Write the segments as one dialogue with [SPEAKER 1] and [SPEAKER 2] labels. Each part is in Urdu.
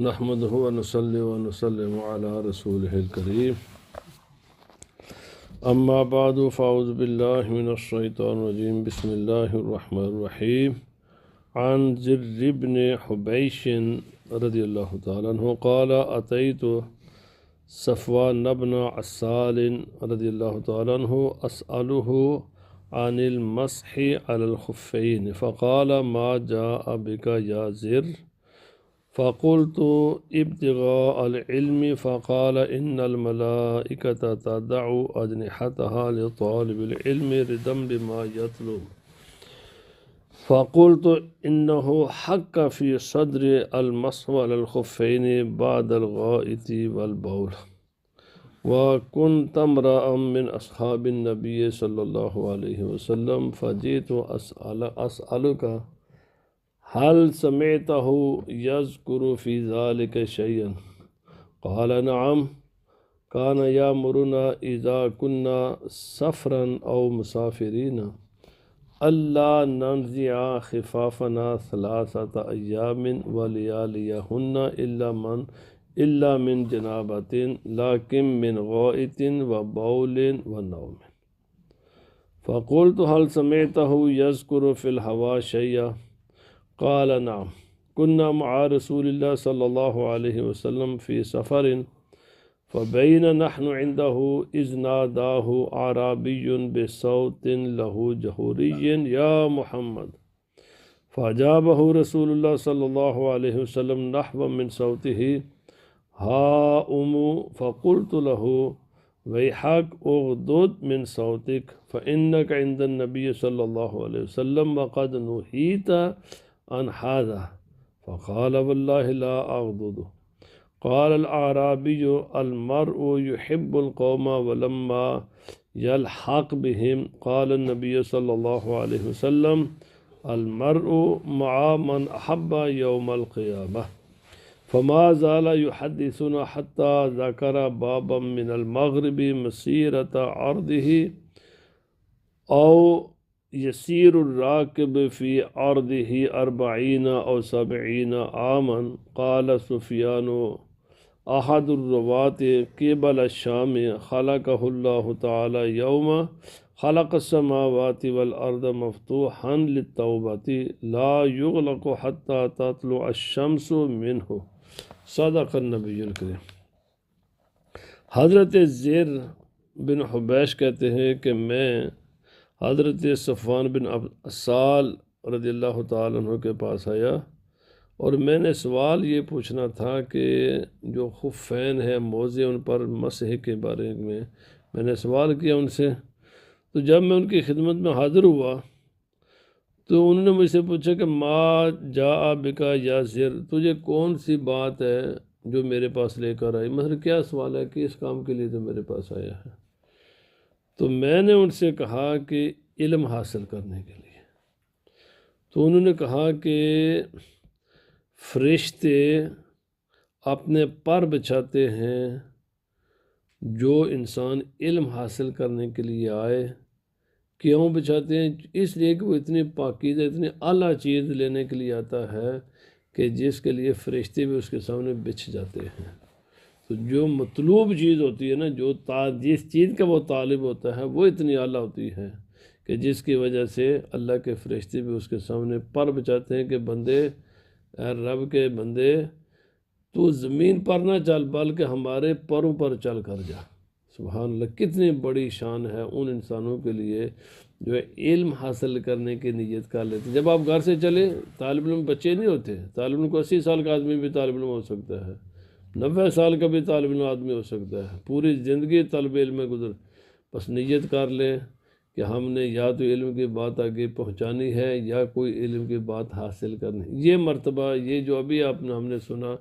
[SPEAKER 1] نحمده ونصلي ونسلم على رسوله الكريم أما بعد فأعوذ بالله من الشيطان الرجيم بسم الله الرحمن الرحيم عن زر بن حبيش رضي الله تعالى عنه قال أتيت صفوان بن عسال رضي الله تعالى عنه أسأله عن المسح على الخفين فقال ما جاء بك يا زر فقلت ابتغاء العلم فقال إن الملائكة تدع أجنحتها لطالب العلم رضا بما يطلب فقلت إنه حق في صدر المسح على الخفين بعد الغائط والبول وكنت امرأ من أصحاب النبي صلى الله عليه وسلم فجئت أسألك هل سمعته يذكر في ذلك شيئا قال نعم كان يأمرنا إذا كنا سفرا أو مسافرين ألا ننزع خفافنا 3 أيام ولياليهن إلا من جنابة لكن من غائط وبول ونوم فقلت هل سمعته يذكر في الهوى شيئا قال نعم كنا مع رسول الله صلى الله عليه وسلم في سفر فبين نحن عنده إذ ناداه أعرابي بصوت له جهوري يا محمد فأجابه رسول الله صلى الله عليه وسلم نحو من صوته ها فقلت له ويحك اغضض من صوتك فإنك عند النبي صلى الله عليه وسلم وقد نهيت عن هذا فقال والله لا أغضض قال الأعرابي المرء يحب القوم ولما يلحق بهم قال النبي صلى الله عليه وسلم المرء مع من أحب يوم القيامة فما زال يحدثنا حتى ذكر بابا من المغرب مسيرة عرضه أو يسير الراكب في عرضه 40 أو 70 عاما قال سفيان أحد الرواة قبل الشام خلقه الله تعالى يوم خلق السماوات والأرض مفتوحا للتوبة لا يغلق حتى تطلع الشمس منه صدق النبی الکریم۔ حضرت زر بن حبیش کہتے ہیں کہ میں حضرت صفوان بن عسال رضی اللہ تعالیٰ عنہ کے پاس آیا اور میں نے سوال یہ پوچھنا تھا کہ جو خفین ہے موزے ان پر مسح کے بارے میں نے سوال کیا ان سے۔ تو جب میں ان کی خدمت میں حاضر ہوا تو انہوں نے مجھ سے پوچھا کہ ما جاء بکا یا زر، تجھے کون سی بات ہے جو میرے پاس لے کر آئی، مثلا کیا سوال ہے کہ اس کام کے لیے تو میرے پاس آیا ہے۔ تو میں نے ان سے کہا کہ علم حاصل کرنے کے لیے۔ تو انہوں نے کہا کہ فرشتے اپنے پر بچھاتے ہیں جو انسان علم حاصل کرنے کے لیے آئے۔ کیوں بچھاتے ہیں؟ اس لیے کہ وہ اتنی پاکیزہ اتنی اعلیٰ چیز لینے کے لیے آتا ہے کہ جس کے لیے فرشتے بھی اس کے سامنے بچھ جاتے ہیں۔ تو جو مطلوب چیز ہوتی ہے نا، جس چیز کا وہ طالب ہوتا ہے وہ اتنی اعلیٰ ہوتی ہے کہ جس کی وجہ سے اللہ کے فرشتے بھی اس کے سامنے پر بچاتے ہیں کہ بندے، اے رب کے بندے، تو زمین پر نہ چل بلکہ ہمارے پروں پر چل کر جا۔ سبحان اللہ، کتنی بڑی شان ہے ان انسانوں کے لیے جو ہے علم حاصل کرنے کی نیت کر لیتے۔ جب آپ گھر سے چلے، طالب علم بچے نہیں ہوتے، طالب علم کو 80 سال کا آدمی بھی طالب علم ہو سکتا ہے، 90 سال کا بھی طالب علم آدمی ہو سکتا ہے، پوری زندگی طلب علم میں گزر۔ بس نیت کر لیں کہ ہم نے یا تو علم کی بات آگے پہنچانی ہے یا کوئی علم کی بات حاصل کرنی۔ یہ مرتبہ، یہ جو ابھی ہم نے سنا،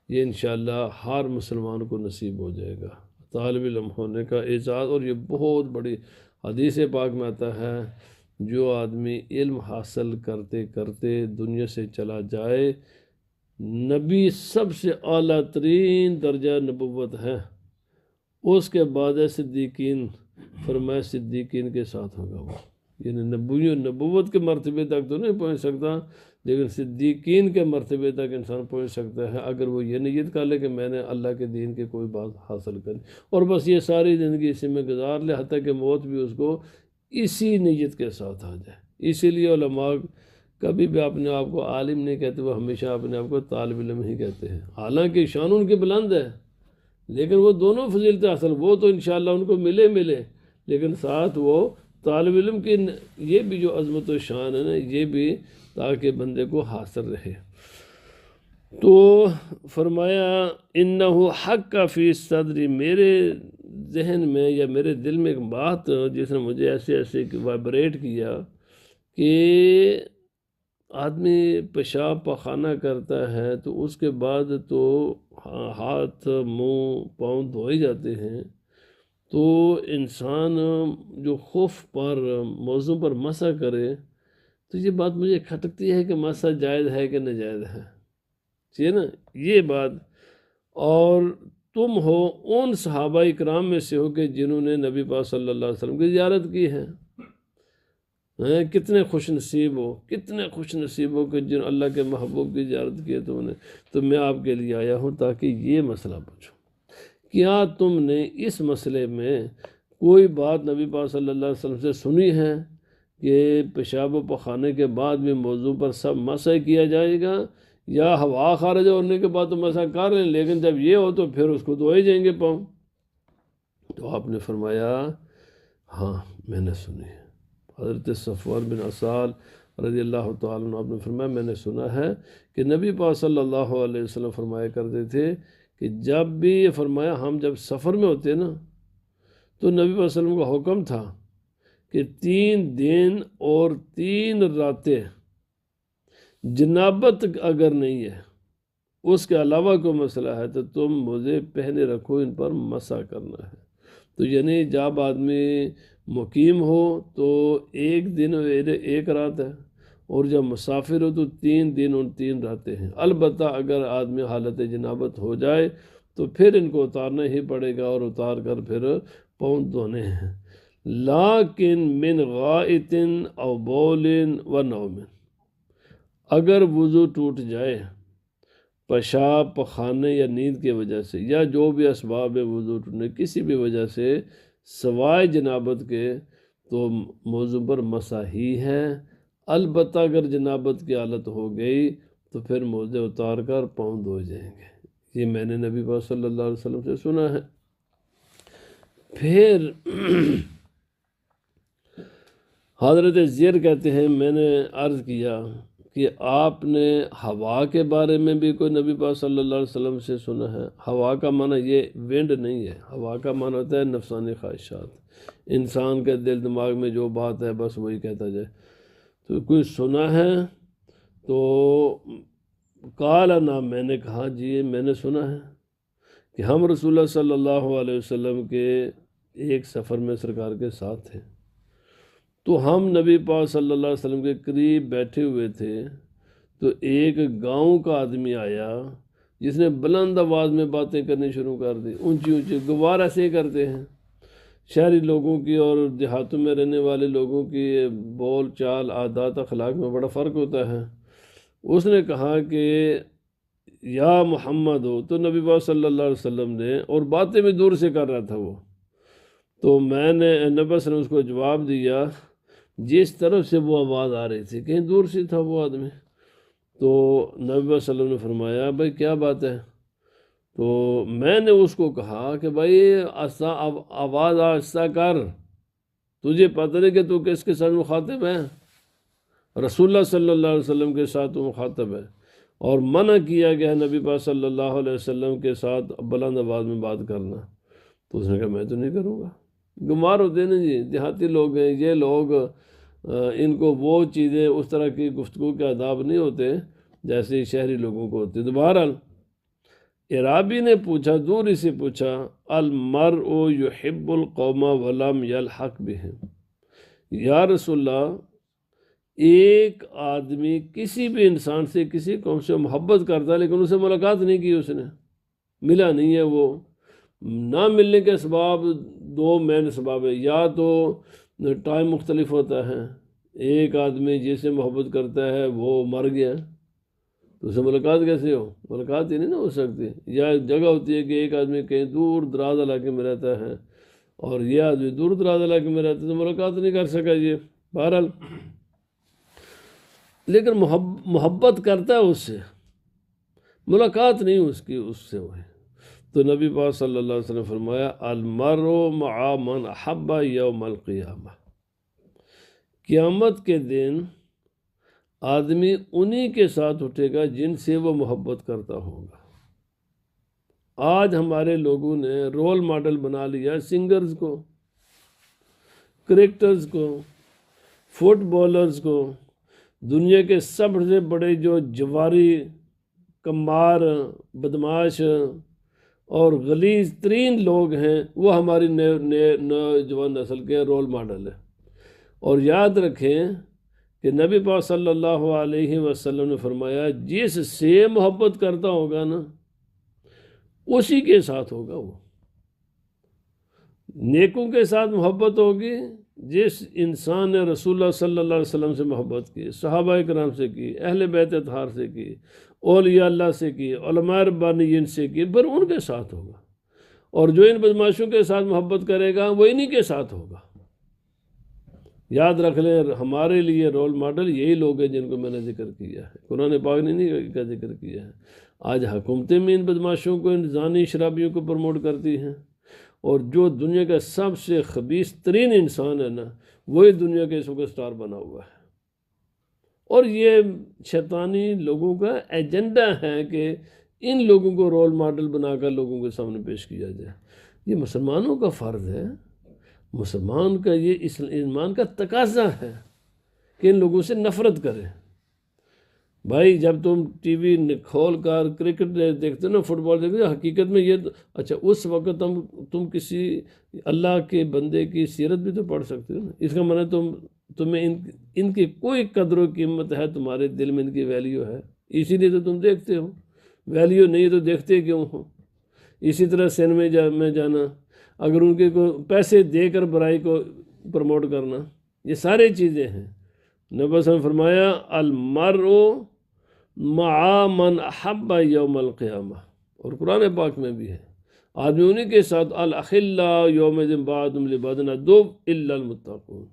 [SPEAKER 1] یہ انشاءاللہ ہر مسلمان کو نصیب ہو جائے گا، طالب علم ہونے کا اعزاز۔ اور یہ بہت بڑی حدیث پاک میں آتا ہے، جو آدمی علم حاصل کرتے کرتے دنیا سے چلا جائے، نبی سب سے اعلیٰ ترین درجہ نبوت ہے، اس کے بعد صدیقین، فرمایا صدیقین کے ساتھ ہوگا وہ، یعنی نبوت کے مرتبے تک تو نہیں پہنچ سکتا لیکن صدیقین کے مرتبے تک انسان پہنچ سکتا ہے اگر وہ یہ نیت کر لے کہ میں نے اللہ کے دین کی کوئی بات حاصل کرنی، اور بس یہ ساری زندگی اسی میں گزار لے حتیٰ کہ موت بھی اس کو اسی نیت کے ساتھ آ جائے۔ اسی لیے علماء کبھی بھی اپنے آپ کو عالم نہیں کہتے، وہ ہمیشہ اپنے آپ کو طالب علم ہی کہتے ہیں، حالانکہ شان ان کی بلند ہے، لیکن وہ دونوں فضیلتیں حاصل، وہ تو انشاءاللہ ان کو ملے لیکن ساتھ وہ طالب علم کی یہ بھی جو عظمت و شان ہے نا، یہ بھی تاکہ بندے کو حاصل رہے۔ تو فرمایا انہو حق کا فی صدری، میرے ذہن میں یا میرے دل میں ایک بات جس نے مجھے ایسے وائبریٹ کیا کہ آدمی پیشاب پخانہ کرتا ہے تو اس کے بعد تو ہاتھ منہ پاؤں دھوئے جاتے ہیں، تو انسان جو خوف پر موضوع پر مسح کرے، تو یہ بات مجھے کھٹکتی ہے کہ مسح جائز ہے کہ ناجائز ہے، ٹھیک ہے نا یہ بات۔ اور تم ہو ان صحابہ اکرام میں سے ہو کہ جنہوں نے نبی پاک صلی اللہ علیہ وسلم کی زیارت کی ہے، کتنے خوش نصیب ہو کہ جن اللہ کے محبوب کی زیارت کی ہے تم نے۔ تو میں آپ کے لیے آیا ہوں تاکہ یہ مسئلہ پوچھوں، کیا تم نے اس مسئلے میں کوئی بات نبی پاک صلی اللہ علیہ وسلم سے سنی ہے کہ پیشاب و پخانے کے بعد بھی موضوع پر سب مسح کیا جائے گا، یا ہوا خارج ہونے کے بعد تو مسح کر لیں لیکن جب یہ ہو تو پھر اس کو دھوئے جائیں گے پاؤں؟ تو آپ نے فرمایا ہاں میں نے سنی ہے۔ حضرت صفوان بن عسال رضی اللہ تعالیٰ عنہ آپ نے فرمایا میں نے سنا ہے کہ نبی پاک صلی اللہ علیہ وسلم فرمایا کرتے تھے کہ جب بھی فرمایا ہم جب سفر میں ہوتے نا تو نبی صلی اللہ علیہ وسلم کا حکم تھا کہ 3 دن اور 3 راتیں جنابت اگر نہیں ہے، اس کے علاوہ کوئی مسئلہ ہے تو تم موزے پہنے رکھو، ان پر مسح کرنا ہے۔ تو یعنی جب آدمی مقیم ہو تو 1 دن 1 رات ہے، اور جب مسافر ہو تو 3 دن اور 3 راتیں ہیں۔ البتہ اگر آدمی حالت جنابت ہو جائے تو پھر ان کو اتارنا ہی پڑے گا، اور اتار کر پھر پاؤں دھونے ہیں۔ لیکن من غائط او بول و نوم، اگر وضو ٹوٹ جائے پیشاب پخانے یا نیند کی وجہ سے، یا جو بھی اسباب ہے وضو ٹوٹنے کسی بھی وجہ سے سوائے جنابت کے، تو موضوع پر مسح ہی ہے۔ البتہ اگر جنابت کی حالت ہو گئی تو پھر موزے اتار کر پاؤں دھو جائیں گے۔ یہ میں نے نبی پاک صلی اللہ علیہ وسلم سے سنا ہے۔ پھر حضرت زیر کہتے ہیں میں نے عرض کیا کہ آپ نے ہوا کے بارے میں بھی کوئی نبی پاک صلی اللہ علیہ وسلم سے سنا ہے؟ ہوا کا معنی یہ ونڈ نہیں ہے، ہوا کا معنی ہوتا ہے نفسانی خواہشات، انسان کے دل دماغ میں جو بات ہے بس وہی کہتا جائے۔ تو کوئی سنا ہے؟ تو قال نہ، میں نے کہا جی میں نے سنا ہے کہ ہم رسول اللہ صلی اللہ علیہ وسلم کے ایک سفر میں سرکار کے ساتھ تھے، تو ہم نبی پاک صلی اللہ علیہ وسلم کے قریب بیٹھے ہوئے تھے، تو ایک گاؤں کا آدمی آیا جس نے بلند آواز میں باتیں کرنی شروع کر دی، اونچی اونچی، گوار ایسے ہی کرتے ہیں شہری لوگوں کی اور دیہاتوں میں رہنے والے لوگوں کی بول چال عادات اخلاق میں بڑا فرق ہوتا ہے۔ اس نے کہا کہ یا محمد ہو، تو نبی پاک صلی اللہ علیہ وسلم نے، اور باتیں بھی دور سے کر رہا تھا وہ، تو میں نے نبی نے اس کو جواب دیا جس طرف سے وہ آواز آ رہی تھی، کہیں دور سے تھا وہ آدمی۔ تو نبی صلی اللہ علیہ وسلم نے فرمایا بھائی کیا بات ہے؟ تو میں نے اس کو کہا کہ بھائی آواز آہستہ کر، تجھے پتہ نہیں کہ تو کس کے ساتھ مخاطب ہے؟ رسول اللہ صلی اللہ علیہ وسلم کے ساتھ تو مخاطب ہے، اور منع کیا گیا ہے نبی پاک صلی اللہ علیہ وسلم کے ساتھ بلند آواز میں بات کرنا۔ تو اس نے کہا میں تو نہیں کروں گا۔ گمار ہوتے ہیں نا جی، دیہاتی لوگ ہیں یہ لوگ، ان کو وہ چیزیں اس طرح کی گفتگو کے آداب نہیں ہوتے جیسے شہری لوگوں کو ہوتے۔ تو بہرحال اعرابی نے پوچھا، دوری سے پوچھا، المرء یحب القوم ولم یلحق بہم، یا رسول اللہ ایک آدمی کسی بھی انسان سے کسی قوم سے محبت کرتا ہے لیکن اسے ملاقات نہیں کی، اس نے ملا نہیں ہے، وہ نہ ملنے کے اسباب 2 مین اسباب ہے، یا تو ٹائم مختلف ہوتا ہے، ایک آدمی جس سے محبت کرتا ہے وہ مر گیا تو اسے ملاقات کیسے ہو؟ ملاقات ہی نہیں نا ہو سکتی۔ یا جگہ ہوتی ہے کہ ایک آدمی کہیں دور دراز علاقے میں رہتا ہے اور یہ آدمی دور دراز علاقے میں رہتا ہے تو ملاقات نہیں کر سکا یہ، بہرحال لیکن محبت کرتا ہے اس سے، ملاقات نہیں اس سے ہوئی۔ تو نبی پاک صلی اللہ علیہ وسلم نے فرمایا المرء مع من احب یوم القیامہ، قیامت کے دن آدمی انہی کے ساتھ اٹھے گا جن سے وہ محبت کرتا ہوگا۔ آج ہمارے لوگوں نے رول ماڈل بنا لیا سنگرز کو، کرکٹرز کو، فٹ بالرز کو، دنیا کے سب سے بڑے جو جواری، کمار، بدماش اور غلیظ ترین لوگ ہیں وہ ہماری نوجوان نسل کے رول ماڈل ہیں۔ اور یاد رکھیں کہ نبی پاک صلی اللہ علیہ وسلم نے فرمایا جس سے محبت کرتا ہوگا نا اسی کے ساتھ ہوگا وہ۔ نیکوں کے ساتھ محبت ہوگی جس انسان نے رسول اللہ صلی اللہ علیہ وسلم سے محبت کی، صحابہ کرام سے کی، اہل بیت اطہار سے کی، اولیاء اللہ سے کی، علماء ربانیین سے کی، پھر ان کے ساتھ ہوگا۔ اور جو ان بدماشوں کے ساتھ محبت کرے گا وہ انہی کے ساتھ ہوگا۔ یاد رکھ لیں ہمارے لیے رول ماڈل یہی لوگ ہیں جن کو میں نے ذکر کیا ہے، قرآن پاک نے نہیں کا ذکر کیا ہے۔ آج حکومتیں میں ان بدماشوں کو، ان زانی شرابیوں کو پروموٹ کرتی ہیں، اور جو دنیا کا سب سے خبیث ترین انسان ہے نا وہی دنیا کے سپر اسٹار بنا ہوا ہے۔ اور یہ شیطانی لوگوں کا ایجنڈا ہے کہ ان لوگوں کو رول ماڈل بنا کر لوگوں کے سامنے پیش کیا جائے۔ یہ مسلمانوں کا فرض ہے، مسلمان کا یہ ایمان کا تقاضا ہے کہ ان لوگوں سے نفرت کرے۔ بھائی جب تم ٹی وی کھول کر کرکٹ دیکھتے ہو نا، فٹ بال دیکھتے ہو، حقیقت میں یہ اچھا اس وقت تم کسی اللہ کے بندے کی سیرت بھی تو پڑھ سکتے ہو نا۔ اس کا مطلب تمہیں ان کی کوئی قدر و قیمت ہے، تمہارے دل میں ان کی ویلیو ہے، اسی لیے تو تم دیکھتے ہو۔ ویلیو نہیں ہے تو دیکھتے کیوں ہو؟ اسی طرح سینما میں جانا، اگر ان کے کو پیسے دے کر برائی کو پروموٹ کرنا، یہ سارے چیزیں ہیں۔ نبی صلی اللہ علیہ وسلم فرمایا المرء مع من احب یوم القیامہ، اور قرآن پاک میں بھی ہے آدمی انہی کے ساتھ الاخلاء یومئذ بعضهم لبعض عدو الا المتقون۔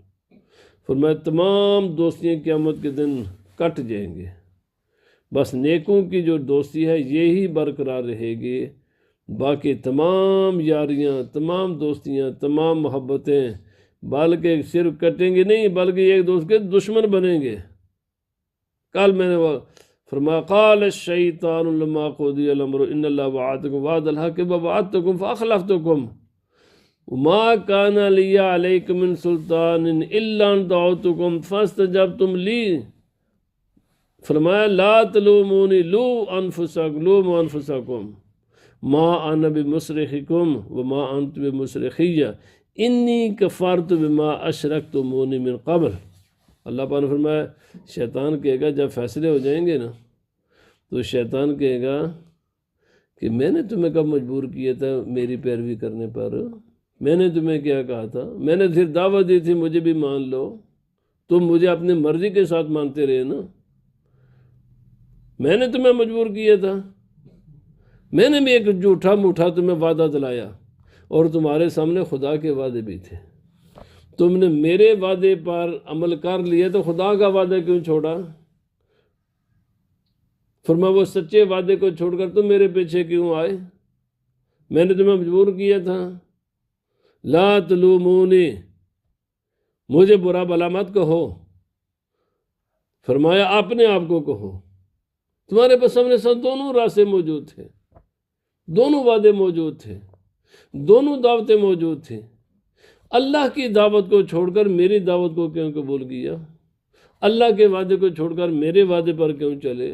[SPEAKER 1] فرمایا تمام دوستیاں قیامت کے دن کٹ جائیں گے، بس نیکوں کی جو دوستی ہے یہی برقرار رہے گی، باقی تمام یاریاں، تمام دوستیاں، تمام محبتیں بلکہ صرف کٹیں گے نہیں بلکہ ایک دوسرے کے دشمن بنیں گے۔ کل میں نے فرمایا قال الشیطان لما قضی الامر ان اللہ وعدکم وعد الحق ووعدتکم فاخلفتکم وما کان لی علیکم من سلطان الا ان دعوتکم فاستجبتم لی۔ فرمایا لا تلومونی لوموا انفسکم ما انا بمصرخکم وما انتم بمصرخی انی کفرت بما اشرکتمونی من قبل۔ اللہ پاک نے فرمایا شیطان کہے گا جب فیصلے ہو جائیں گے نا تو شیطان کہے گا کہ میں نے تمہیں کب مجبور کیا تھا میری پیروی کرنے پر؟ میں نے تمہیں کیا کہا تھا؟ میں نے پھر دعوت دی تھی مجھے بھی مان لو، تم مجھے اپنی مرضی کے ساتھ مانتے رہے نا، میں نے تمہیں مجبور کیا تھا، میں نے بھی ایک جھوٹا موٹا تمہیں وعدہ دلایا، اور تمہارے سامنے خدا کے وعدے بھی تھے، تم نے میرے وعدے پر عمل کر لیا تو خدا کا وعدہ کیوں چھوڑا؟ فرمایا وہ سچے وعدے کو چھوڑ کر تم میرے پیچھے کیوں آئے؟ میں نے تمہیں مجبور کیا تھا۔ لا تلومونی، مجھے برا بھلا مت کہو، فرمایا اپنے آپ کو کہو، تمہارے پاس سامنے سب دونوں راستے موجود تھے، دونوں وعدے موجود تھے، دونوں دعوتیں موجود تھیں، اللہ کی دعوت کو چھوڑ کر میری دعوت کو کیوں قبول کیا؟ اللہ کے وعدے کو چھوڑ کر میرے وعدے پر کیوں چلے؟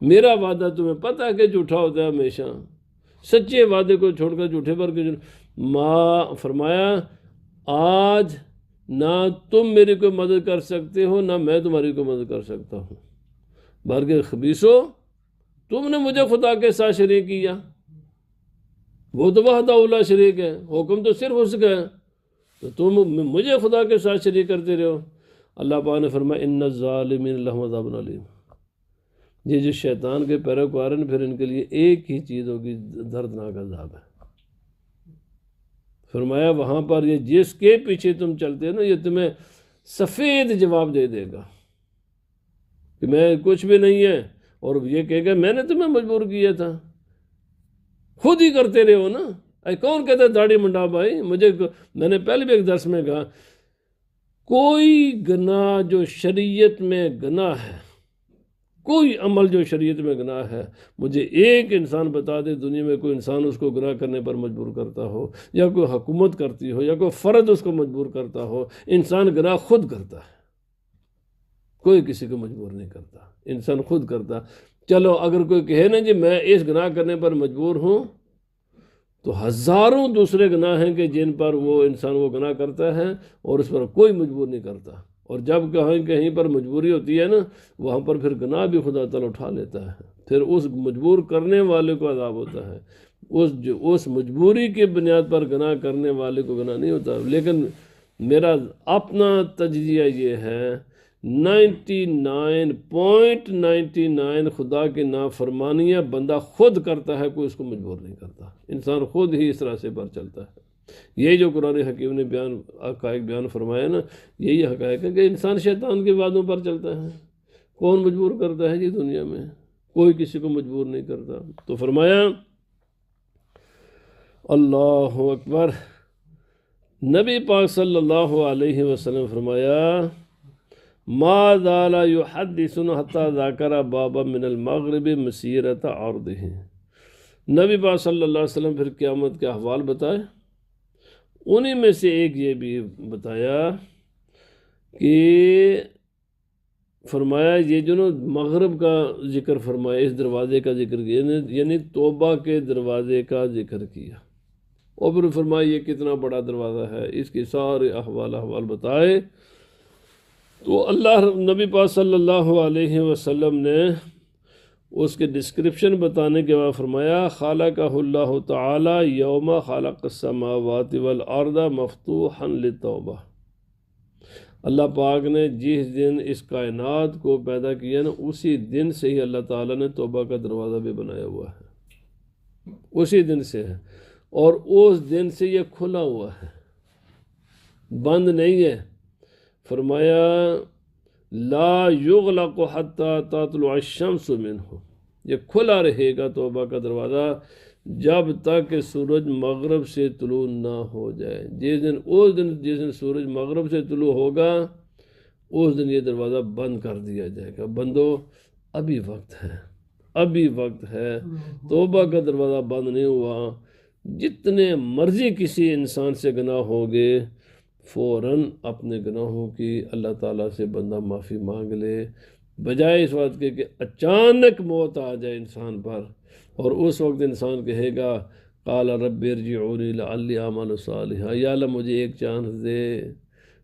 [SPEAKER 1] میرا وعدہ تمہیں پتہ ہے کہ جھوٹا ہوتا ہے ہمیشہ، سچے وعدے کو چھوڑ کر جھوٹے پر کیوں چلے؟ فرمایا آج نہ تم میری کوئی مدد کر سکتے ہو نہ میں تمہاری کوئی مدد کر سکتا ہوں، بلکہ خبیثو تم نے مجھے خدا کے ساتھ شریک کیا، وہ تو وحدہ لا شریک ہے، حکم تو صرف اس کا ہے، تو تم مجھے خدا کے ساتھ شریک کرتے رہو۔ اللہ پاک نے فرمایا ان الظالمین لہم عذاب علیم، یہ جو شیطان کے پیروکار ہیں پھر ان کے لیے ایک ہی چیز ہوگی، دردناک عذاب ہے۔ فرمایا وہاں پر یہ جس کے پیچھے تم چلتے ہو نا یہ تمہیں سفید جواب دے دے گا کہ میں کچھ بھی نہیں ہے، اور یہ کہے گا میں نے تمہیں مجبور کیا تھا، خود ہی کرتے رہے ہو نا۔ کون کہتا ہے داڑھی منڈا بھائی؟ میں نے پہلے بھی ایک درس میں کہا کوئی گناہ جو شریعت میں گناہ ہے، کوئی عمل جو شریعت میں گناہ ہے، مجھے ایک انسان بتا دے دنیا میں کوئی انسان اس کو گناہ کرنے پر مجبور کرتا ہو، یا کوئی حکومت کرتی ہو، یا کوئی فرد اس کو مجبور کرتا ہو۔ انسان گناہ خود کرتا ہے، کوئی کسی کو مجبور نہیں کرتا، انسان خود کرتا۔ چلو اگر کوئی کہے نا جی میں اس گناہ کرنے پر مجبور ہوں، تو ہزاروں دوسرے گناہ ہیں کہ جن پر وہ انسان وہ گناہ کرتا ہے اور اس پر کوئی مجبور نہیں کرتا، اور جب کہیں پر مجبوری ہوتی ہے نا وہاں پر پھر گناہ بھی خدا تعالیٰ اٹھا لیتا ہے، پھر اس مجبور کرنے والے کو عذاب ہوتا ہے، اس مجبوری کی بنیاد پر گناہ کرنے والے کو گناہ نہیں ہوتا۔ لیکن میرا اپنا تجزیہ یہ ہے 99.99 خدا کی نافرمانیاں بندہ خود کرتا ہے، کوئی اس کو مجبور نہیں کرتا، انسان خود ہی اس راستے پر چلتا ہے۔ یہ جو قرآن حکیم نے حقائق بیان فرمایا نا، یہی حقائق ہے کہ انسان شیطان کے وعدوں پر چلتا ہے۔ کون مجبور کرتا ہے جی دنیا میں؟ کوئی کسی کو مجبور نہیں کرتا۔ تو فرمایا اللہ اکبر، نبی پاک صلی اللہ علیہ وسلم فرمایا ما زال یحدثنا حتی ذکر بابا من المغرب مسیرۃ عرضہ۔ نبی پاک صلی اللہ علیہ وسلم پھر قیامت کے احوال بتائے، انہی میں سے ایک یہ بھی بتایا کہ فرمایا یہ جو نا مغرب کا ذکر فرمایا، اس دروازے کا ذکر کیا، یعنی توبہ کے دروازے کا ذکر کیا، اور پھر فرمایا یہ کتنا بڑا دروازہ ہے، اس کے سارے احوال بتائے۔ تو اللہ نبی پاک صلی اللہ علیہ وسلم نے اس کے ڈسکرپشن بتانے کے بعد فرمایا خالقہ اللہ تعالی یوم خلق السماوات والارض مفتوحا للتوبہ۔ اللہ پاک نے جس دن اس کائنات کو پیدا کیا نا اسی دن سے ہی اللہ تعالیٰ نے توبہ کا دروازہ بھی بنایا ہوا ہے، اسی دن سے ہے، اور اس دن سے یہ کھلا ہوا ہے، بند نہیں ہے۔ فرمایا لا یغلق حتی تطلع الشمس منہ، یہ کھلا رہے گا توبہ کا دروازہ جب تک کہ سورج مغرب سے طلوع نہ ہو جائے۔ جس دن سورج مغرب سے طلوع ہوگا اس دن یہ دروازہ بند کر دیا جائے گا۔ بندو ابھی وقت ہے، ابھی وقت ہے، توبہ کا دروازہ بند نہیں ہوا۔ جتنے مرضی کسی انسان سے گناہ ہوگے فوراً اپنے گناہوں کی اللہ تعالیٰ سے بندہ معافی مانگ لے، بجائے اس بات کے کہ اچانک موت آ جائے انسان پر، اور اس وقت انسان کہے گا قال رب ارجعونی لعلی اعمل صالحا، یا اللہ مجھے ایک چانس دے،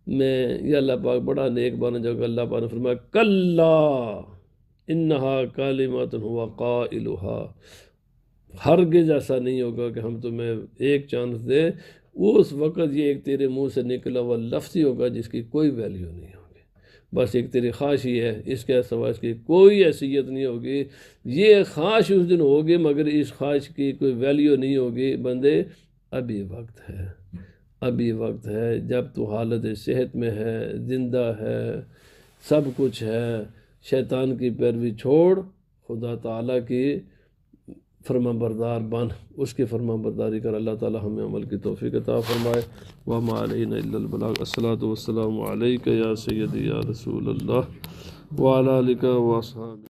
[SPEAKER 1] میں یا اللہ پاک بڑا نیک بن جاؤں گا۔ اللہ پاک نے فرمایا کلا انہا کلمۃ هو قائلها، ہرگز ایسا نہیں ہوگا کہ ہم تمہیں ایک چانس دے، اس وقت یہ ایک تیرے منہ سے نکلا ہوا لفظ ہی ہوگا جس کی کوئی ویلیو نہیں ہوگی، بس ایک تیری خواہش ہی ہے، اس کے سوا اس کی کوئی حیثیت نہیں ہوگی۔ یہ خواہش اس دن ہوگی مگر اس خواہش کی کوئی ویلیو نہیں ہوگی۔ بندے ابھی وقت ہے، ابھی وقت ہے، جب تو حالت صحت میں ہے، زندہ ہے، سب کچھ ہے، شیطان کی پیروی چھوڑ، خدا تعالیٰ کی فرما بردار بن، اس کی فرما برداری کر۔ اللہ تعالیٰ ہمیں عمل کی توفیق عطا فرمائے۔ وما علینا الا البلاغ۔ الصلاۃ والسلام علیک یا سیدی یا رسول اللہ وعلی آلک واصحابک۔